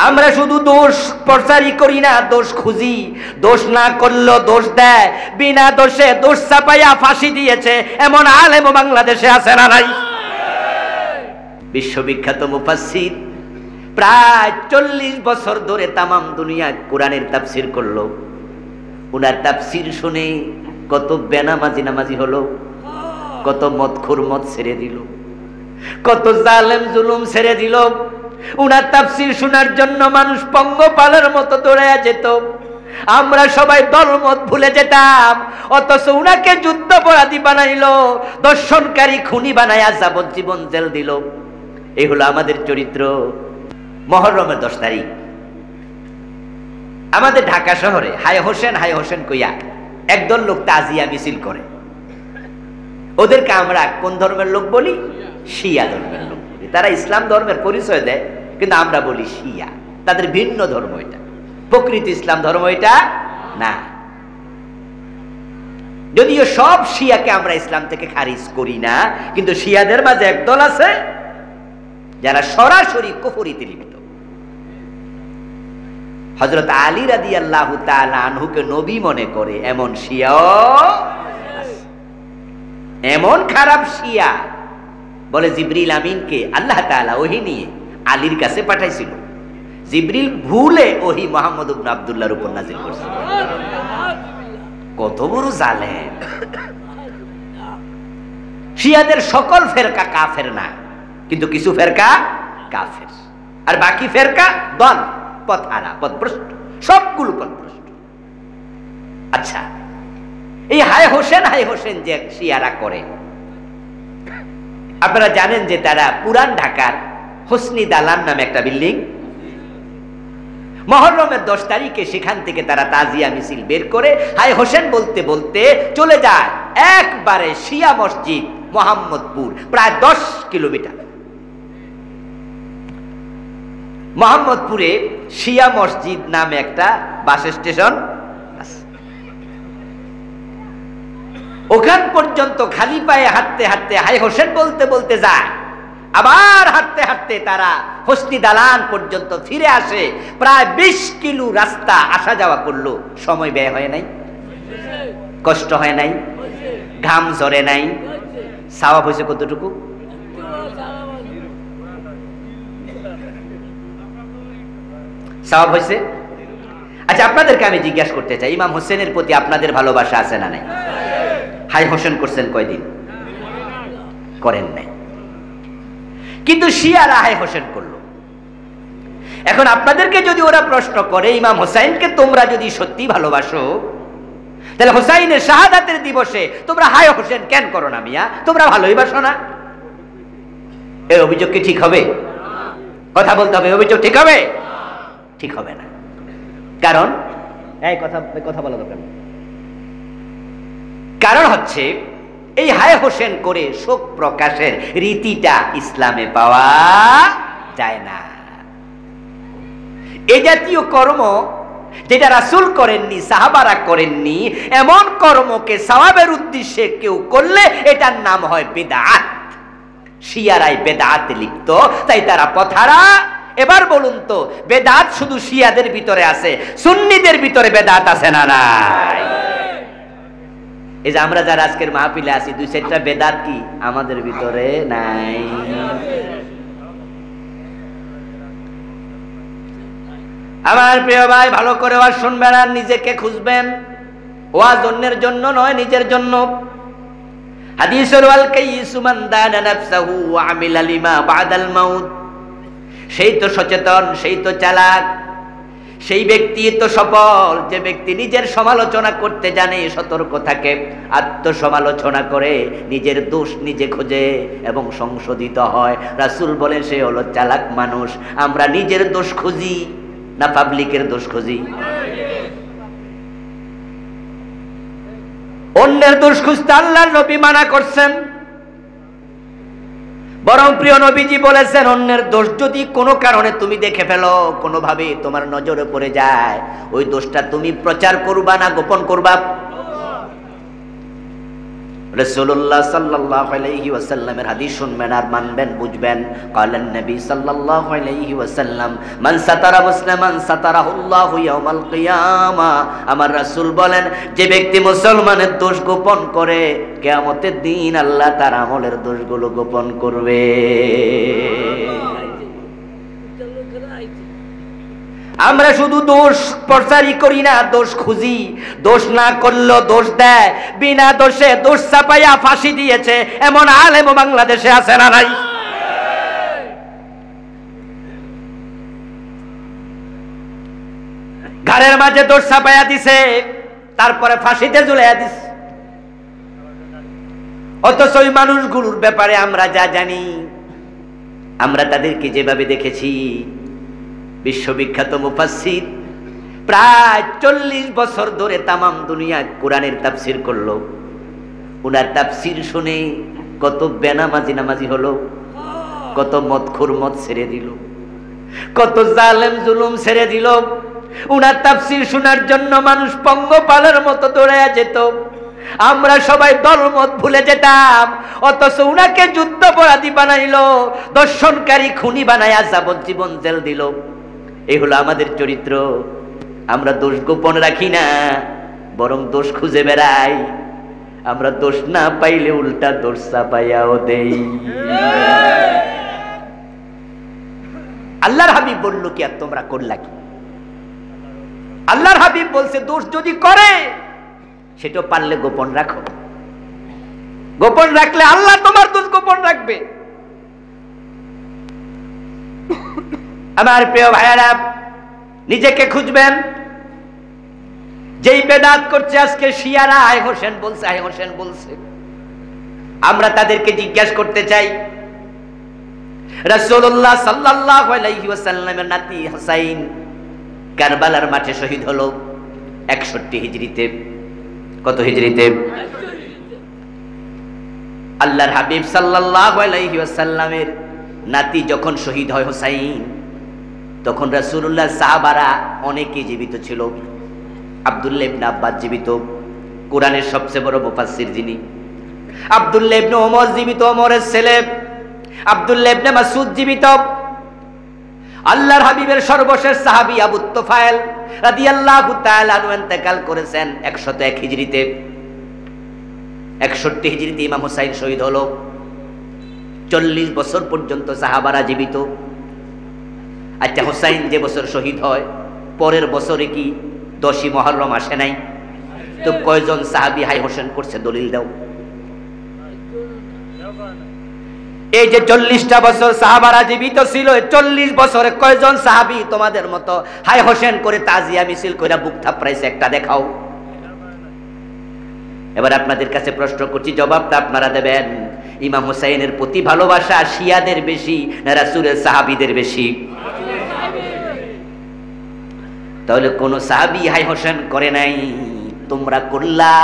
আমরা শুধু দোষ প্রচারই করি না, দোষ খুঁজি। দোষ না করলেও দোষ দেয়, বিনা দোষে দোষ চাপাইয়া ফাঁসি দিয়েছে এমন আলেম বাংলাদেশে আছে না নাই? বিশ্ববিখ্যাত মুফাসসির প্রায় 40 বছর ধরে তামাম দুনিয়ায় কোরআনের তাফসীর করলো। উনার তাফসীর শুনে কত বেনামাজি নামাজি হলো, কত মদখোর মদ ছেড়ে দিল, কত জালেম জুলুম ছেড়ে দিল। উনার তাফসীর শোনার জন্য মানুষ পঙ্গপালের মতো দৌড়ায়া যেত। আমরা সবাই দলমত ভুলে যেতাম, অথচ উনাকে যুদ্ধাপরাধী বানাইলো, দর্শনকারী খুনি বানায়া যাবজ্জীবন জেল দিল। এই হলো আমাদের চরিত্র। মুহররমের 10 তারিখ আমাদের ঢাকা শহরে হাই হোসেন কইয়া একদল লোক তাজিয়া মিছিল করে। ওদেরকে আমরা কোন ধর্মের লোক বলি? শিয়া ধর্মের লোক বলি। তারা ইসলাম ধর্মের পরিচয় দেয়, কিন্তু আমরা বলি শিয়া। তাদের ভিন্ন ধর্ম এটা, প্রকৃত ইসলাম ধর্ম এটা না। যদিও সব শিয়াকে আমরা ইসলাম থেকে খারিজ করি না, কিন্তু শিয়াদের মাঝে একদল আছে যারা সরাসরি কুফরিতে লিপ্ত। হযরত আলী রাদিয়াল্লাহু তাআলা আনহুকে নবী মনে করে এমন শিয়াও আছে। এমন খারাপ শিয়া বলে জিবরিল আমিনকে আল্লাহ তাআলা ওহী নিয়ে আলীর কাছে পাঠাইছিল। জিবরিল ভুলে ওহী মুহাম্মদ ইবনে আব্দুল্লাহর উপর নাযিল করছে। কত বড় জালেম! শিয়াদের সকল ফেরকা কাফের না, কিন্তু কিছু ফেরকা কাফের, আর বাকি ফেরকা দল, পথহারা, পথভ্রষ্ট, সবগুলো পথভ্রষ্ট। আচ্ছা, এই হায় হোসেন যে শিয়ারা করে, আপনারা জানেন যে তারা পুরান ঢাকার হোসনি দালান নামে একটা বিল্ডিং, মুহররমের 10 তারিখে সেখান থেকে তারা তাজিয়া মিছিল বের করে হায় হোসেন বলতে বলতে চলে যায় একবারে শিয়া মসজিদ মোহাম্মদপুর, প্রায় 10 কিলোমিটার। মোহাম্মদপুরে শিয়া মসজিদ নামে একটা বাস স্টেশন আছে। ওখান পর্যন্ত খালি পায়ে হাঁটতে হাঁটতে হায় হোসেন বলতে বলতে যায়, আবার হাঁটতে হাঁটতে তারা হোসনি দালান পর্যন্ত ফিরে আসে। প্রায় 20 কিলো রাস্তা আসা যাওয়া করলো। সময় ব্যয় হয় নাই? কষ্ট হয় নাই? ঘাম ঝরে নাই? সওয়াব হয়েছে কতটুকু? সওয়াব হয়েছে? আচ্ছা, আপনাদেরকে আমি জিজ্ঞাসা করতে চাই, ইমাম হোসেনের প্রতি আপনাদের ভালোবাসা আছে না নাই? হাই হোসেন করছেন কয়দিন? করেন নাই। কিন্তু শিয়ারা হাই হোসেন করলো। এখন আপনাদেরকে যদি ওরা প্রশ্ন করে, ইমাম হোসেনকে তোমরা যদি সত্যি ভালোবাসো, তাহলে হোসাইনের শাহাদাতের দিবসে তোমরা হাই হোসেন কেন করো না মিয়া? তোমরা ভালোই বাসো না? এই অভিযোগ কি ঠিক হবে? কথা বলতে হবে, অভিযোগ ঠিক হবে? ঠিক হবে না। কারণ এই কথা বলা দরকার। কারণ হচ্ছে এই হায় হোসেন করে শোক প্রকাশের রীতিটা ইসলামে পাওয়া যায় না। এই জাতীয় কর্ম যেটা রাসূল করেননি, সাহাবারা করেননি, এমন কর্মকে সওয়াবের উদ্দেশ্যে কেউ করলে এটার নাম হয় বিদআত। শিয়ারাই বেদাতে লিপ্ত, তাই তারা পথহারা। এবার বলুন তো, বেদাত শুধু শিয়াদের ভিতরে আছে, সুন্নিদের ভিতরে বেদাত আছে না নাই? এই যে আমরা যারা আজকের মাহফিলে আছি, 2-4টা বেদাত কি আমাদের ভিতরে নাই? আমার প্রিয় ভাই, ভালো করে ওয়াজ শুনবেন আর নিজেকে খুঁজবেন। ওয়াজ অন্যের জন্য নয়, নিজের জন্য। হাদিসের ওয়াল কাইয়িসু মান দানা নাফসাহু ওয়া আমিলা লিমা বাদাল মাউত। সেই তো সচেতন, সেই তো চালাক, সেই ব্যক্তি তো সফল যে ব্যক্তি নিজের সমালোচনা করতে জানে, সতর্ক থাকে, আত্মসমালোচনা করে, নিজের দোষ নিজে খোঁজে এবং সংশোধিত হয়। রাসূল বলেন সে হলো চালাক মানুষ। আমরা নিজের দোষ খুঁজি না পাবলিকের দোষ খুঁজি? অন্যের দোষ খুঁজতে আল্লাহর নবী মানা করছেন। বরং প্রিয় নবীজি বলেছেন, অন্যের দোষ যদি কোনো কারণে তুমি দেখে ফেলো, কোনোভাবে তোমার নজরে পড়ে যায়, ওই দোষটা তুমি প্রচার করবা না গোপন করবা? রাসূলুল্লাহ সাল্লাল্লাহু আলাইহি ওয়াসাল্লামের হাদিস শুনবেন আর মানবেন, বুঝবেন। ক্বালান নবী সাল্লাল্লাহু আলাইহি ওয়াসাল্লাম, মান সাতারা মুসলিমান সাতারাহুল্লাহু ইয়াউমাল কিয়ামা। আমার রাসূল বলেন, যে ব্যক্তি মুসলমানের দোষ গোপন করে, কিয়ামতের দিন আল্লাহ তার আমলের দোষগুলো গোপন করবে। আমরা শুধু দোষ প্রচারই করি না, দোষ খুঁজি। দোষ না করলেও দোষ দেয়, বিনা দোষে দোষ চাপাইয়া ফাঁসি দিয়েছে এমন আলেম বাংলাদেশে আছে না নাই? ঘরের মাঝে দোষ চাপাইয়া দিছে, তারপরে ফাঁসিতে ঝুলাইয়া দিছে। অথচ ওই মানুষগুলোর ব্যাপারে আমরা যা জানি, আমরা তাদেরকে যেভাবে দেখেছি, বিশ্ববিখ্যাত মুফাসসির প্রায় 40 বছর ধরে তামাম দুনিয়ায় কোরআনের তাফসীর করলো। উনার তাফসীর শুনে কত বেনামাজি নামাজি হলো, কত মদখোর মদ ছেড়ে দিল, কত জালেম জুলুম ছেড়ে দিল। উনার তাফসীর শোনার জন্য মানুষ পঙ্গপালের মতো দৌড়াইয়া যেত। আমরা সবাই দলমত ভুলে যেতাম, অথচ উনাকে যুদ্ধাপরাধী বানাইলো, দর্শনকারী খুনি বানাইয়া যাবজ্জীবন জেল দিল। এই হলো আমাদের চরিত্র। আমরা দোষ গোপন রাখি না, বরং দোষ খুঁজে বেড়াই। আমরা দোষ না পাইলে উল্টা দোষ চাপাইয়াও দেই। আল্লাহর হাবিব বলল কি আর তোমরা করলা কি? আল্লাহর হাবিব বলছে, দোষ যদি করে সেটা পারলে গোপন রাখো। গোপন রাখলে আল্লাহ তোমার দোষ গোপন রাখবে। আমার প্রিয় ভাইয়ারা, নিজেকে খুঁজবেন। যেই বেদাত করছে আজকে শিয়ারা, আয় হোসেন বলছে, আয় হোসেন বলছে, আমরা তাদেরকে জিজ্ঞাসা করতে চাই, রাসূলুল্লাহ সাল্লাল্লাহু আলাইহি ওয়াসাল্লামের নাতি হুসাইন কারবালার মাঠে শহীদ হলো 61 হিজরিতে। কত হিজরিতে? আল্লাহর হাবিব সাল্লাল্লাহু আলাইহি ওয়াসাল্লামের নাতি যখন শহীদ হয় হুসাইন, তখন রাসূলুল্লাহ সাহাবারা অনেকে জীবিত ছিল। আব্দুল্লাহ ইবনে আব্বাস জীবিত, কোরআনের সবচেয়ে বড় মুফাসসির যিনি। আব্দুল্লাহ ইবনে ওমর জীবিত, ওমরের ছেলে। আব্দুল্লাহ ইবনে মাসউদ জীবিত। আল্লাহর হাবিবের সর্বশেষ সাহাবী আবু তুফাইল রাদিয়াল্লাহু তাআলা আনহু ইন্তেকাল করেছেন 101 হিজরিতে। 61 হিজরিতে ইমাম হুসাইন শহীদ হলো। 40 বছর পর্যন্ত সাহাবারা জীবিত। আচ্ছা, হুসাইন যে বছর শহীদ হয়, পরের বছরে কি 10ই মুহররম আসে নাই? তো কয়জন সাহাবী হাই হোসেন করছে? দলিল দাও। এই যে 40টা বছর সাহাবারা জীবিত ছিল, 40 বছরে কয়জন সাহাবী তোমাদের মতো হাই হোসেন করে তাজিয়া মিছিল করে বুক থাপড়াইছে? একটা দেখাও। এবার আপনাদের কাছে প্রশ্ন করছি, জবাবটা আপনারা দেবেন। ইমাম হুসাইনের প্রতি ভালোবাসা শিয়াদের বেশি না রাসূলের সাহাবীদের বেশি? তাহলে কোন সাহাবী হাই হোসেন করে নাই, তোমরা করলা।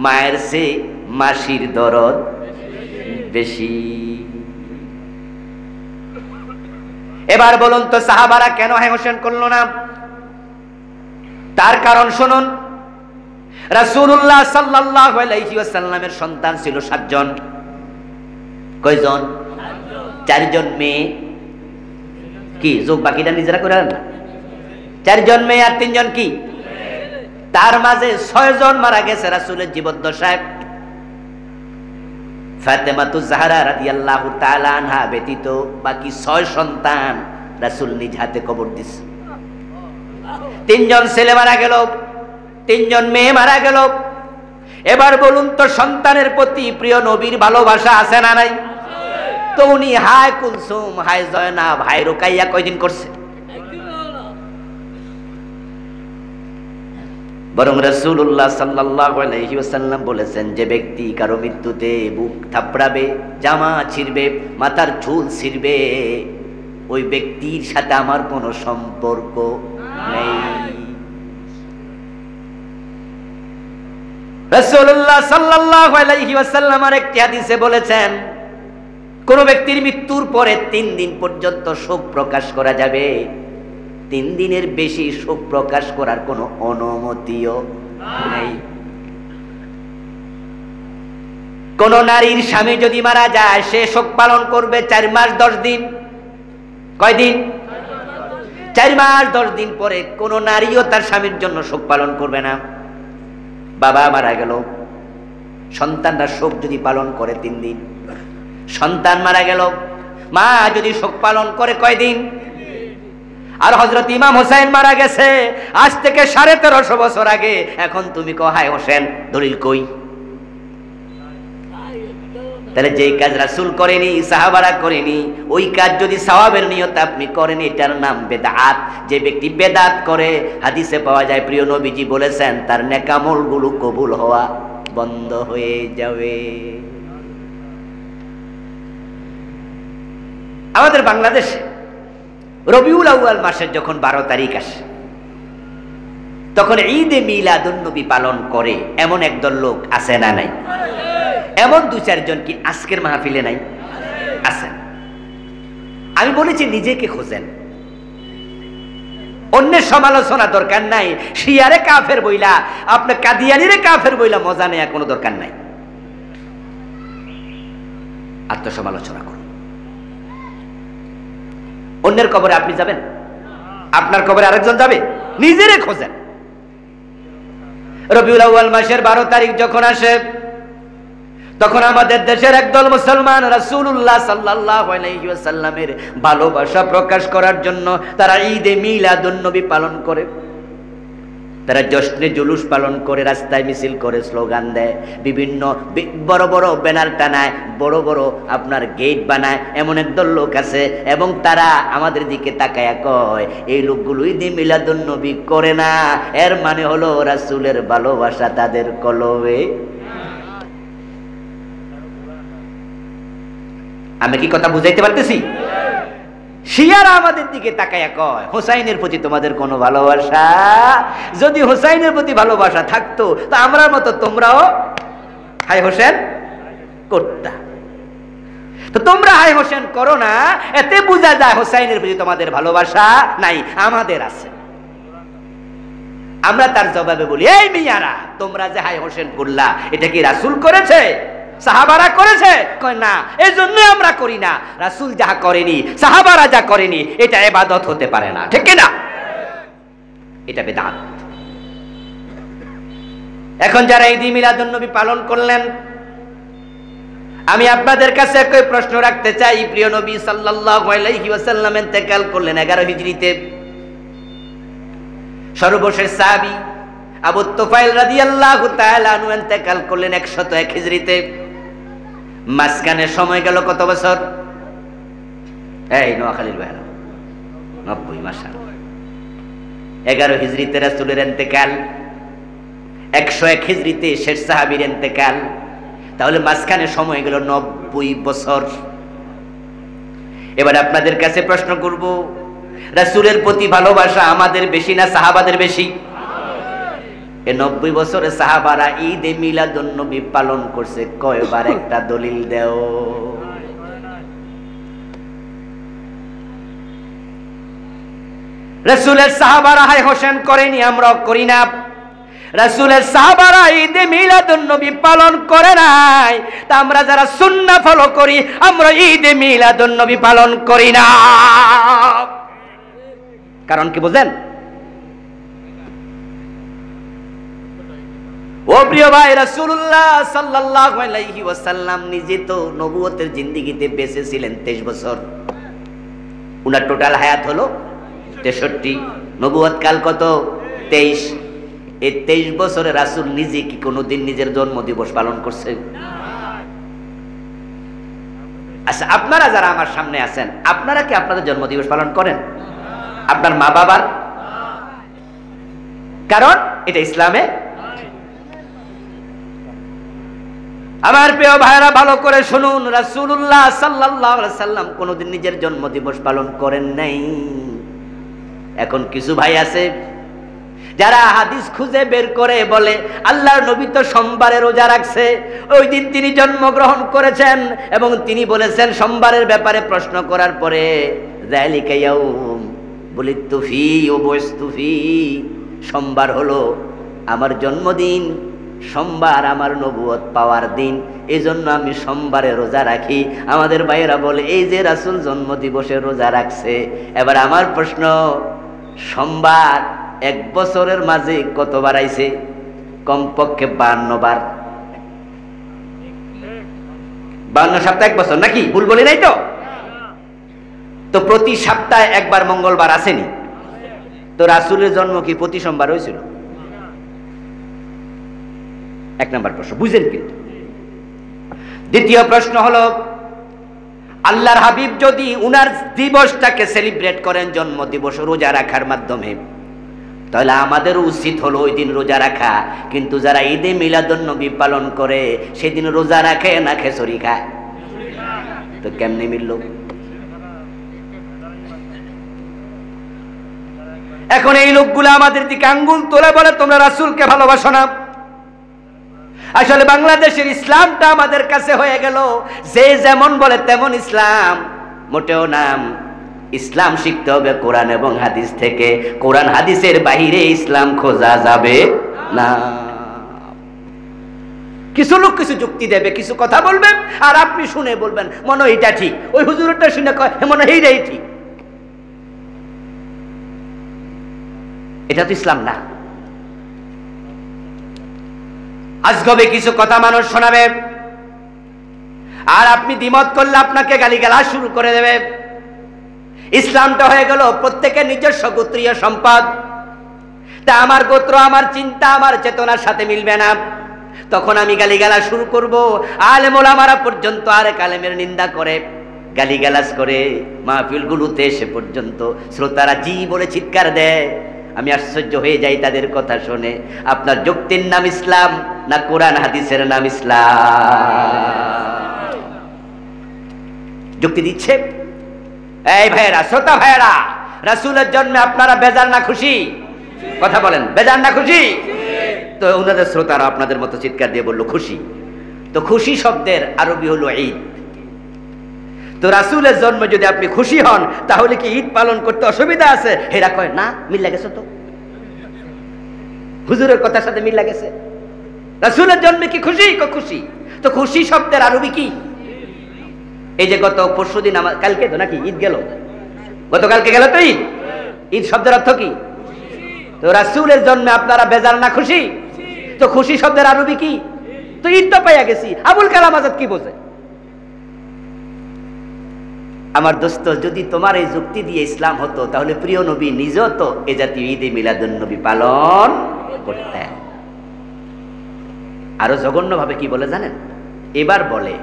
মায়ের সে মাসির দরদ বেশি। এবার বলুন তো, সাহাবারা কেন হাই হোসেন করলো না? তার কারণ শুনুন। রাসূলুল্লাহ সাল্লাল্লাহু আলাইহি ওয়াসাল্লামের সন্তান ছিল 7 জন। কয়জন? 4 জন মেয়ে। কি যোগ বাকিটা নিজেরা করে না? 4 জন মেয়ে আর 3 জন কি? তার মাঝে 6 জন মারা গেছে রাসূলের জীবদ্দশায়। ফাতেমাতুজ জাহরা রাদিয়াল্লাহু তাআলা আনহা ব্যতীত বাকি 6 সন্তান রাসূল নিজ হাতে কবর দিয়েছে। 3 জন ছেলে মারা গেল, 3 জন মেয়ে মারা গেল। এবার বলুন তো, সন্তানের প্রতি প্রিয় নবীর ভালোবাসা আছে না নাই? তো উনি হায় কুলসুম, হায় জয়নাব, হায় রুকাইয়া কয়দিন করছে? বরং রাসূলুল্লাহ সাল্লাল্লাহু আলাইহি ওয়াসাল্লাম বলেছেন, যে ব্যক্তি কারো মৃত্যুতে বুক থাপড়াবে, জামা ছিঁড়বে, মাথার চুল ছিঁড়বে, ওই ব্যক্তির সাথে আমার কোনো সম্পর্ক নেই। রাসূলুল্লাহ সাল্লাল্লাহু আলাইহি ওয়াসাল্লাম আরেকটি হাদিসে বলেছেন, কোন ব্যক্তির মৃত্যুর পরে 3 দিন পর্যন্ত শোক প্রকাশ করা যাবে। 3 দিনের বেশি শোক প্রকাশ করার কোনো অনুমতিও নেই। কোন নারীর স্বামী যদি মারা যায় সে শোক পালন করবে 4 মাস 10 দিন। কয় দিন? 4 মাস 10 দিন পরে কোন নারীও তার স্বামীর জন্য শোক পালন করবে না। বাবা মারা গেল, সন্তানরা শোক যদি পালন করে 3 দিন। সন্তান মারা গেল, মা যদি শোক পালন করে কয় দিন? আর হযরত ইমাম হোসেন মারা গেছে আজ থেকে 1350 বছর আগে। এখন তুমি কও হায় হোসেন, দলিল কই? তাহলে যেই কাজ রাসূল করেনি, সাহাবারা করেনি, ওই কাজ যদি সওয়াবের নিয়তে আপনি করেন এটার নাম বেদাত। যে ব্যক্তি বেদাত করে হাদিসে পাওয়া যায় প্রিয় নবীজি বলেছেন তার নেক আমলগুলো কবুল হওয়া বন্ধ হয়ে যাবে। আমাদের বাংলাদেশে রবিউল আউয়াল মাসের যখন 12 তারিখ আসে তখন ঈদে মিলাদুন নবী পালন করে এমন একদল লোক আছে না নাই? এমন 2-4 জন কি আজকের মাহফিলে নাই? আছেন। আমি বলেছি নিজেকে খোঁজেন, অন্যের সমালোচনা দরকার নাই। শিয়ারে কাফের বইলা আপনার কাদিয়ানিরে কাফের বইলা মজা নেওয়া কোনো দরকার নাই। আত্মসমালোচনা করুন। অন্যের কবরে আপনি যাবেন? আপনার কবরে আরেকজন যাবে? নিজেরে খোঁজেন। রবিউল আউয়াল মাসের 12 তারিখ যখন আসে তখন আমাদের দেশের একদল মুসলমান রাসূলুল্লাহ সাল্লাল্লাহু আলাইহি ওয়াসাল্লামের ভালোবাসা প্রকাশ করার জন্য তারা ঈদে মিলাদুন নবী পালন করে। তারা জশ্নে জুলুস পালন করে, রাস্তায় মিছিল করে, স্লোগান দেয়, বিভিন্ন বড় বড় ব্যানার টানায়, বড় বড় আপনার গেট বানায়। এমন একদল লোক আছে এবং তারা আমাদের দিকে তাকায়া কয় এই লোকগুলো ঈদে মিলাদুন নবী করে না, এর মানে হলো রাসূলের ভালোবাসা তাদের কলবে। আমি কি কথা বুঝাইতে পারতেছি? শিয়ারা আমাদের দিকে তাকায়া কয় হোসাইনের প্রতি তোমাদের কোনো ভালোবাসা, যদি হোসাইনের প্রতি ভালোবাসা থাকতো তা আমরার মতো তোমরাও হাই হোসেন করতা। তো তোমরা হাই হোসেন করো না, এতে বোঝা যায় হোসাইনের প্রতি তোমাদের ভালোবাসা নাই, আমাদের আছে। আমরা তার জবাবে বলি এই মিয়ারা তোমরা যে হাই হোসেন করলা এটা কি রাসূল করেছে? সাহাবারা করেছে? কয় না, এই জন্য আমরা করি না। রাসূল যা করেনি, সাহাবারা যা করেনি, এটা ইবাদত হতে পারে না, ঠিক না? এটা বেদাত। এখন যারা ঈদ মিলাদুন নবী পালন করলেন, আমি আপনাদের কাছে একই প্রশ্ন রাখতে চাই। প্রিয় নবী সাল্লাল্লাহু আলাইহি ওয়াসাল্লাম ইন্তেকাল করলেন 11 হিজরিতে। সর্বশেষ সাহাবী আবু তুফাইল রাদিয়াল্লাহু তাআলা আনহু ইন্তেকাল করলেন 101 হিজরিতে। মাঝখানে সময় গেল কত বছর? এই নোয়াখালীর ভাইরা 90 মাশাআল্লাহ। 11 হিজরিতে রাসূলের ইন্তেকাল, 101 হিজরিতে শেষ সাহাবীর ইন্তেকাল। তাহলে মাঝখানে সময় গেল 90 বছর। এবার আপনাদের কাছে প্রশ্ন করব, রাসূলের প্রতি ভালোবাসা আমাদের বেশি না সাহাবাদের বেশি? এই 90 বছরে সাহাবারা ঈদে মিলাদুন নবী পালন করছে কয়বার? একটা দলিল দেও। রাসূলের সাহাবারা হাই হোসেন করেনি, আমরাও করি না। রাসূলের সাহাবারা ঈদে মিলাদুন নবী পালন করে নাই, তা আমরা যারা সুন্নাহ ফলো করি আমরা ঈদে মিলাদুন নবী পালন করি না। কারণ কি বুঝেন? ও প্রিয় ভাই, রাসূলুল্লাহ সাল্লাল্লাহু আলাইহি ওয়াসাল্লাম নিজে তো নবুয়তের জিন্দেগিতে বেঁচে ছিলেন 23 বছর। উনার টোটাল হায়াত হলো 63, নবুয়ত কাল কত? 23। এই 23 বছরে রাসূল নিজে কি কোনোদিন নিজের জন্মদিবস পালন করছে? আচ্ছা, আপনারা যারা আমার সামনে আছেন আপনারা কি আপনাদের জন্মদিবস পালন করেন? আপনার মা বাবার? কারণ এটা ইসলামে। আমার প্রিয় ভাইরা ভালো করে শুনুন, রাসূলুল্লাহ সাল্লাল্লাহু আলাইহি সাল্লাম কোনোদিন নিজের জন্মদিবস পালন করেন নাই। এখন কিছু ভাই আছে যারা হাদিস খুঁজে বের করে বলে আল্লাহর নবী তো সোমবারে রোজা রাখছে, ওই দিন তিনি জন্মগ্রহণ করেছেন এবং তিনি বলেছেন সোমবারের ব্যাপারে প্রশ্ন করার পরে যালিকা ইয়াউম বুলিতু ফি ওয়া বুইস্তু ফি, সোমবার হলো আমার জন্মদিন সোমবার আমার নবুয়ত পাওয়ার দিন, এজন্য আমি সোমবারে রোজা রাখি। আমাদের ভাইয়েরা বলে এই যে রাসূল জন্ম দিবসে রোজা রাখছে। এবার আমার প্রশ্ন, সোমবার এক বছরের মাঝে কতবার আইছে? কমপক্ষে 52 বার। 52 সপ্তাহ এক বছর নাকি? ভুল বলি নাই তো? তো প্রতি সপ্তাহে একবার মঙ্গলবার আসেনি? তো রাসূলের জন্ম কি প্রতি সোমবার হয়েছিল? এক নম্বর প্রশ্ন, বুঝেন কিন্তু। দ্বিতীয় প্রশ্ন হলো, আল্লাহর হাবিব যদি উনার দিবসটাকে সেলিব্রেট করেন জন্ম দিবস রোজা রাখার মাধ্যমে, তাহলে আমাদের উচিত হলো ওই দিন রোজা রাখা। কিন্তু যারা ঈদে মিলাদুন্নবী পালন করে সেদিন রোজা রাখে না খেচুড়ি খায়, তো কেমনে মিলল? এখন এই লোকগুলো আমাদের দিকে আঙ্গুল তোলে, বলে তোমরা রাসূলকে ভালোবাসো না। আসলে বাংলাদেশের ইসলামটা আমাদের কাছে হয়ে গেল যে যেমন বলে তেমন ইসলাম। মোটেও নাম, ইসলাম শিখতে হবে কোরআন এবং হাদিস থেকে। কোরআন হাদিসের বাইরে ইসলাম খোঁজা যাবে না। কিছু লোক কিছু যুক্তি দেবে, কিছু কথা বলবে, আর আপনি শুনে বলবেন মনে হয় এটা ঠিক, ওই হুজুরটা শুনে কয় মনে হয় এইটাই ঠিক। এটা তো ইসলাম না। আজগবে কিছু কথা মানুষ শোনাবে, আর আপনি দ্বিমত করলে আপনাকে গালিগালাজ শুরু করে দেবে। ইসলামটা হয়ে গেল প্রত্যেকের নিজস্ব গোত্রীয় সম্পদ। তা আমার গোত্র, আমার চিন্তা, আমার চেতনার সাথে মিলবে না, তখন আমি গালিগালাজ শুরু করব। আলেম ওলামারা পর্যন্ত আরেক আলেমের নিন্দা করে, গালিগালাজ করে, মাহফিলগুলোতে এসে পর্যন্ত শ্রোতারা জি বলে চিৎকার দেয়। আমি আশ্চর্য হয়ে যাই তাদের কথা শুনে। আপনার যুক্তির নাম ইসলাম না কোরআন হাদিসের নাম ইসলাম? যুক্তি দিচ্ছে। এই ভাইয়েরা, শ্রোতা ভাইয়েরা, রাসূলের জন্মে আপনারা বেজার না খুশি? কথা বলেন, বেজার না খুশি? তো ওনাদের শ্রোতারা আপনাদের মতো চিৎকার দিয়ে বলল খুশি। তো খুশি শব্দের আরবি হলো ঈদ। তো রাসূলের জন্মে যদি আপনি খুশি হন, তাহলে কি ঈদ পালন করতে অসুবিধা আছে? হেরা কয় না, মিল লাগেছে, তো হুজুরের কথার সাথে মিল লাগেছে। রাসূলের জন্মে কি খুশি? খুশি। তো খুশি শব্দের আরবি কি? এই যে গত পরশুদিন, আমার কালকে তো নাকি ঈদ গেল, গতকালকে গেল তো ঈদ। ঈদ শব্দের অর্থ কি? তো রাসূলের জন্মে আপনারা বেজার না খুশি? তো খুশি শব্দের আরবি কি? তো ঈদ তো পাইয়া গেছি। আবুল কালাম আজাদ কি বোঝে? আমার দোস্ত, যদি তোমার এই যুক্তি দিয়ে ইসলাম হতো, তাহলে প্রিয় নবী নিজেও তো এ জাতীয় ঈদে মিলাদুন্নবী পালন করতেন। আরো জঘন্য ভাবে কি বলে জানেন? এবার বলে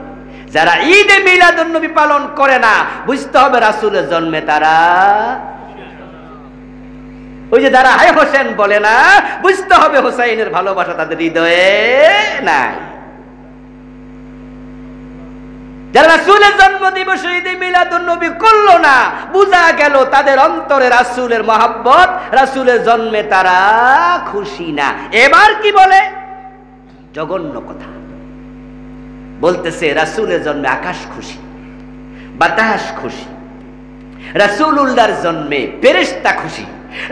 যারা ঈদে মিলাদুন্নবী পালন করে না, বুঝতে হবে রাসূলের জন্মে তারা, ওই যে যারা হায় হোসেন বলে না, বুঝতে হবে হোসাইনের ভালোবাসা তাদের হৃদয়ে নাই। যারা রাসূলের জন্মদিবসে ঈদে মিলাদুন্নবী করলো না, বুঝা গেল তাদের অন্তরে রাসূলের মহব্বত, রাসূলের জন্মে তারা খুশি না। এবার কি বলে? জঘন্য কথা বলতেছে, রাসূলের জন্মে আকাশ খুশি, বাতাস খুশি, রাসূলুল্লাহর জন্মে ফেরেশতা খুশি,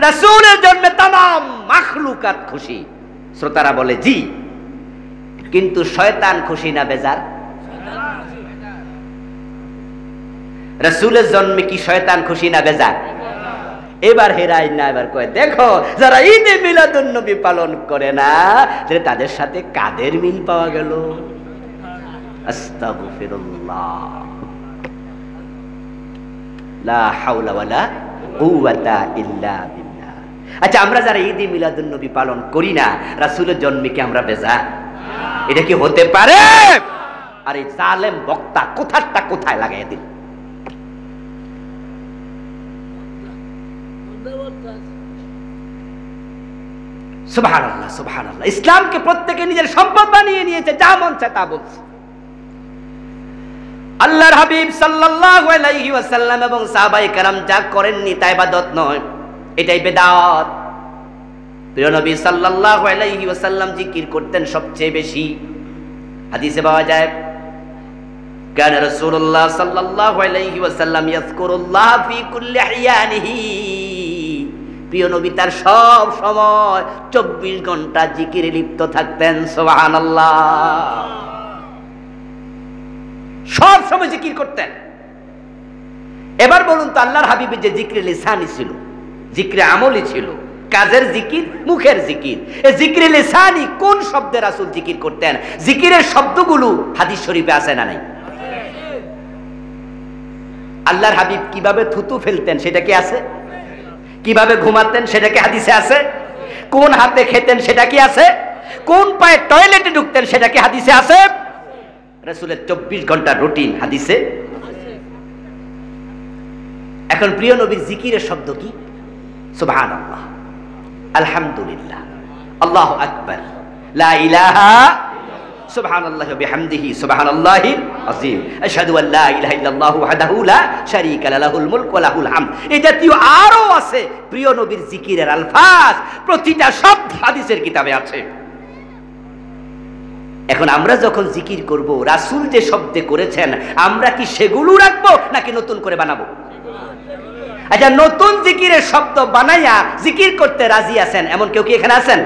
রাসূলের জন্মে তামাম মাখলুকাত খুশি। শ্রোতারা বলে জি, কিন্তু শয়তান খুশি না বেজার? রাসূলের জন্মে কি শয়তান খুশি না বেজার? এবার হেরাই না, এবার কয় দেখো যারা ঈদে মিলাদুন্নবী পালন করে না, তাদের সাথে কাদের মিল পাওয়া গেল? আস্তাগফিরুল্লাহ, লা হাওলা ওয়ালা কুওয়াতা ইল্লা বিল্লাহ। আচ্ছা, আমরা যারা ঈদে মিলাদুন্নবী পালন করি না, রাসূলের জন্মে কি আমরা বেজার? এটা কি হতে পারে? আরে জালেম বক্তা কোথাটা কোথায় লাগাই দিল। সুবহানাল্লাহ, সুবহানাল্লাহ। ইসলামকে প্রত্যেকে নিজের সম্পদ বানিয়ে নিয়েছে, যা মন চায় তা বলছে। আল্লাহর হাবিব সাল্লাল্লাহু আলাইহি ওয়াসাল্লাম এবং সাহাবায়ে কেরাম যা করেননি তা ইবাদত নয়, এটাই বিদআত। প্রিয় নবী সাল্লাল্লাহু আলাইহি ওয়াসাল্লাম জিকির করতেন সবচেয়ে বেশি। হাদিসে পাওয়া যায়, কানা রাসূলুল্লাহ সাল্লাল্লাহু আলাইহি ওয়াসাল্লাম ইয়াযকুরুল্লাহ ফি কুল্লি আহইয়ানিহি প্রিয় নবী তার সব সময় 24 ঘন্টা জিকিরে লিপ্ত থাকতেন। সুবহানাল্লাহ। সব সময় জিকির করতেন। এবার বলুন তো, আল্লাহর হাবিবের যে জিকরে লিসানি ছিল, জিকরে আমলি ছিল, কাজের জিকির, মুখের জিকির, এই জিকরে লিসানি কোন শব্দে রাসূল জিকির করতেন? জিকিরের শব্দগুলো হাদিস শরীফে আছে না নাই? আল্লাহর হাবিব কিভাবে থুতু ফেলতেন সেটা কি আছে? কিভাবে ঘুমাতেন সেটা কি হাদিসে আছে? কোন হাতে খেতেন সেটা কি আছে? কোন পায়ে টয়লেটে ঢুকতেন সেটা কি হাদিসে আছে? রাসূলের 24 ঘন্টার রুটিন হাদিসে। এখন প্রিয় নবীর জিকিরের শব্দ কি? সুবহানাল্লাহ, আলহামদুলিল্লাহ, আল্লাহু আকবার, লা ইলাহা সুবহানাল্লাহি ওয়া বিহামদিহি সুবহানাল্লাহিল আযীম, আশহাদু আল লা ইলাহা ইল্লাল্লাহু ওয়াহদাহু লা শারীকা লাহুল মুলকু ওয়া লাহুল হামদ। এই জাতীয় আরো আছে প্রিয় নবীর জিকিরের আলফাজ, প্রতিটা শব্দ হাদিসের কিতাবে আছে। এখন আমরা যখন জিকির করব, রাসূল যে শব্দে করেছেন আমরা কি সেগুলো রাখবো নাকি নতুন করে বানাবো? আচ্ছা, নতুন জিকিরের শব্দ বানাইয়া জিকির করতে রাজি আছেন এমন কেউ কি এখানে আছেন?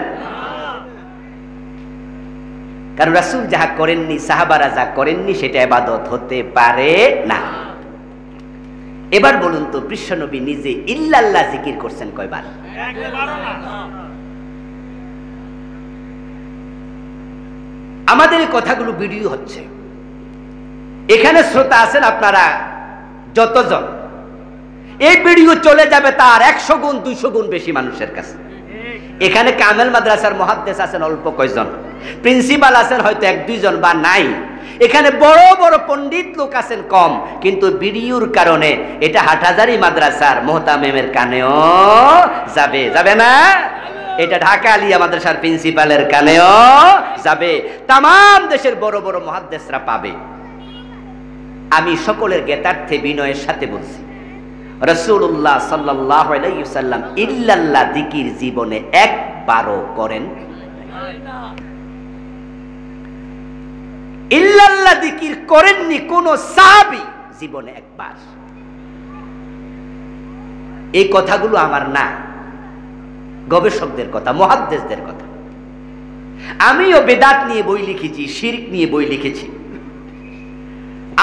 কারণ রাসূল যাহা করেননি, সাহাবারা যা করেননি, সেটা ইবাদত হতে পারে না। এবার বলুন তো, বিশ্বনবী নিজে ইল্লাল্লাহ জিকির করছেন কয়বার? আমাদের এই কথাগুলো ভিডিও হচ্ছে, এখানে শ্রোতা আছেন আপনারা যতজন, এই ভিডিও চলে যাবে তার 100 গুণ 200 গুণ বেশি মানুষের কাছে। এখানে কামেল মাদ্রাসার মুহাদ্দিস আছেন অল্প কয়জন, প্রিন্সিপাল আছেন হয়তো 1-2 জন বা নাই, এখানে বড় বড় পণ্ডিত লোক আছেন কম, কিন্তু ভিডিওর কারণে এটা হাটহাজারী মাদ্রাসার মোহতামেমের কানেও যাবে, যাবে না? এটা ঢাকা আলিয়া মাদ্রাসার প্রিন্সিপালের কানেও যাবে, তামাম দেশের বড় বড় মুহাদ্দিসরা পাবে। আমি সকলের জ্ঞাতার্থে বিনয়ের সাথে বলছি, রাসূলুল্লাহ সাল্লাল্লাহু আলাইহি ওয়াসাল্লাম ইল্লাল্লাহ জিকির জীবনে একবারও করেন। ইল্লাল্লাহ জিকির করেননি কোন সাহাবী জীবনে একবার। এই কথাগুলো আমার না, গবেষকদের কথা, মুহাদ্দিসদের কথা। আমিও বেদাত নিয়ে বই লিখেছি, শিরক নিয়ে বই লিখেছি।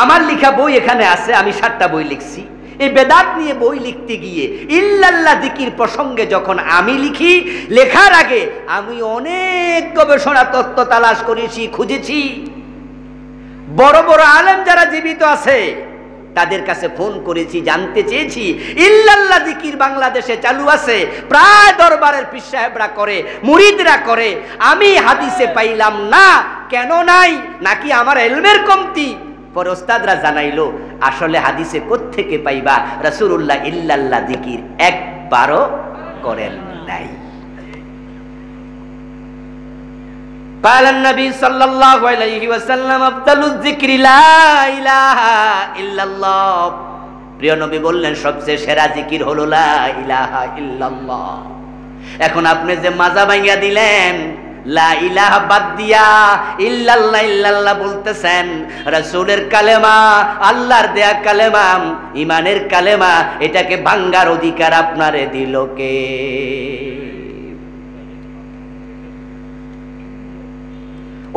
আমার লেখা বই এখানে আছে, আমি 7টা বই লিখছি। এই বেদাত নিয়ে বই লিখতে গিয়ে ইল্লাল্লাহ জিকির প্রসঙ্গে যখন আমি লিখি, লেখার আগে আমি অনেক গবেষণা তত্ত্ব তালাশ করেছি, খুঁজেছি। বড় বড় আলেম যারা জীবিত আছে তাদের কাছে ফোন করেছি, জানতে চেয়েছি ইল্লাল্লাহ জিকির বাংলাদেশে চালু আছে, প্রায় দরবারের পীর সাহেবরা করে, মুরিদরা করে, আমি হাদিসে পাইলাম না। কেন নাই? নাকি আমার ইলমের কমতি? পরে ওস্তাদরা জানাইলো আসলে হাদিসে কোত্থেকে পাইবা, রাসূলুল্লাহ ইল্লাল্লাহ জিকির একবারও করেন নাই। قال النبي صلى الله عليه وسلم افضل الذكر لا اله الا الله। প্রিয় নবী বললেন সবচেয়ে সেরা জিকির হলো লা ইলাহা ইল্লাল্লাহ। এখন আপনি যে মাজা ভাঙিয়া দিলেন, লা ইলাহা বাদ দিয়া ইল্লাল্লাহ ইল্লাল্লাহ বলতেছেন, রাসূলের কালেমা, আল্লাহর দেয়া কালেমা, ঈমানের কালেমা, এটাকে ভাঙার অধিকার আপনারে দিল কে?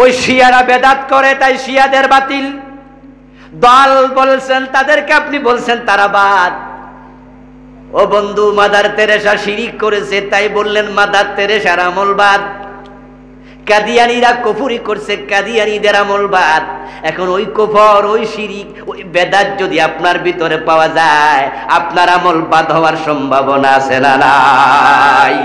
ওই শিয়ারা বেদাত করে, তাই শিয়াদের বাতিল দল বলছেন, তাদেরকে আপনি বলছেন তারা বাদ। ও বন্ধু, মাদার তেরেসা শিরিক করেছে, তাই বললেন মাদার তেরেসার আমল বাদ। কাদিয়ানীরা কুফরি করছে, কাদিয়ানীদের আমল বাদ। এখন ওই কুফর, ওই শিরিক, ওই বেদাত যদি আপনার ভিতরে পাওয়া যায়, আপনার আমল বাদ হওয়ার সম্ভাবনা আছে না নাই?